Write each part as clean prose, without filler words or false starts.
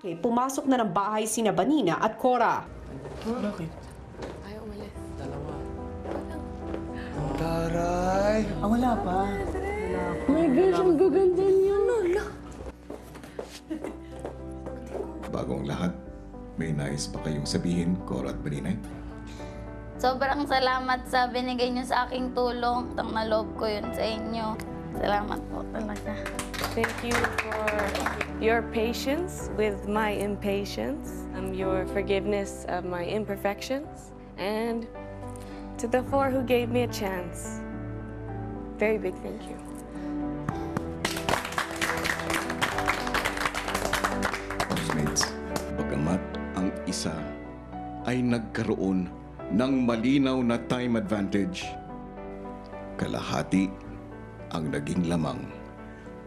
atake, pumasok na ng bahay sina Vanina at Cora. Bakit? Ayaw umalis. Dalawa. Taray! Wala pa. Oh my gosh, ang gaganda niya, Lola. Bago ang lahat, may nais pa kayong sabihin, Cora at Vanina? Sobrang salamat sa binigay niyo sa aking tulong. Tang naloob ko yun sa inyo. Salamat po talaga. Thank you for your patience with my impatience, your forgiveness of my imperfections, and to the four who gave me a chance. Very big thank you. Housemates, bagamat ang isa ay nagkaroon ng malinaw na time advantage, kalahati ang naging lamang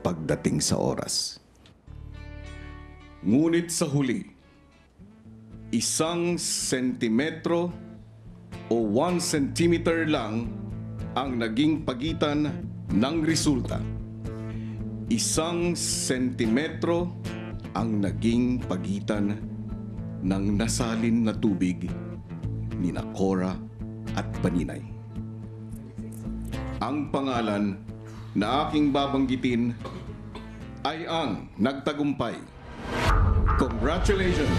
pagdating sa oras. Ngunit sa huli, 1 sentimetro o 1 centimeter lang ang naging pagitan ng resulta. 1 sentimetro ang naging pagitan ng nasalin na tubig ni Cora at Vaninay. Ang pangalan na aking babanggitin ay ang nagtagumpay. Congratulations!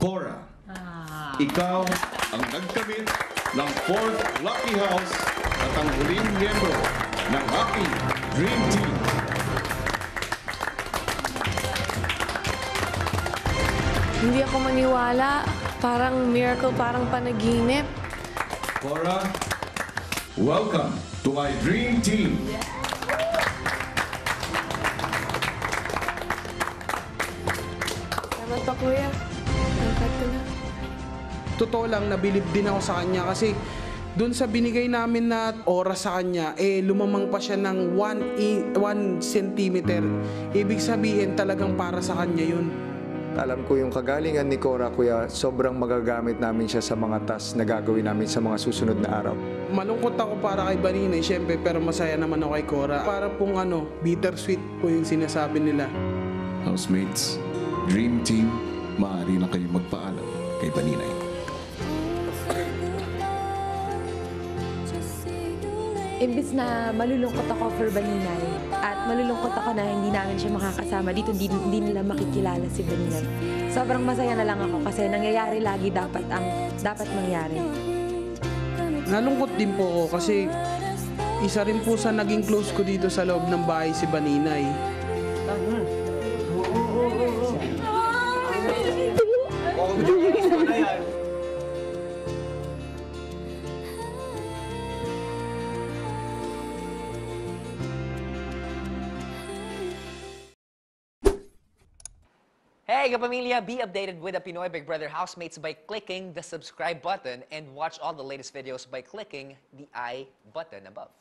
Cora, ikaw ang nagkamit ng 4th Lucky House at ang huling miyembro ng aking Dream Team. Hindi ako maniwala. Parang miracle, parang panaginip. Cora, welcome to my Dream Team. Salamat pa, Kuya. Angkat ko na. Totoo lang, nabilib din ako sa kanya kasi doon sa binigay namin na oras sa kanya, lumamang pa siya ng 1 centimeter. Ibig sabihin talagang para sa kanya yun. Alam ko yung kagalingan ni Cora, Kuya, sobrang magagamit namin siya sa mga task na gagawin namin sa mga susunod na araw. Malungkot ako para kay Vaninay, syempre, pero masaya naman ako kay Cora. Para pong bittersweet po yung sinasabi nila. Housemates, Dream Team, maaari na kayong magpaalam kay Vaninay. Imbis na malulungkot ako for Vaninay at malulungkot ako na hindi namin siya makakasama dito, hindi nila makikilala si Vaninay. Sobrang masaya na lang ako kasi nangyayari lagi dapat ang dapat mangyari. Nalungkot din po ako kasi isa rin po sa naging close ko dito sa loob ng bahay si Vaninay. Hey, kapamilya! Be updated with the Pinoy Big Brother housemates by clicking the subscribe button and watch all the latest videos by clicking the I button above.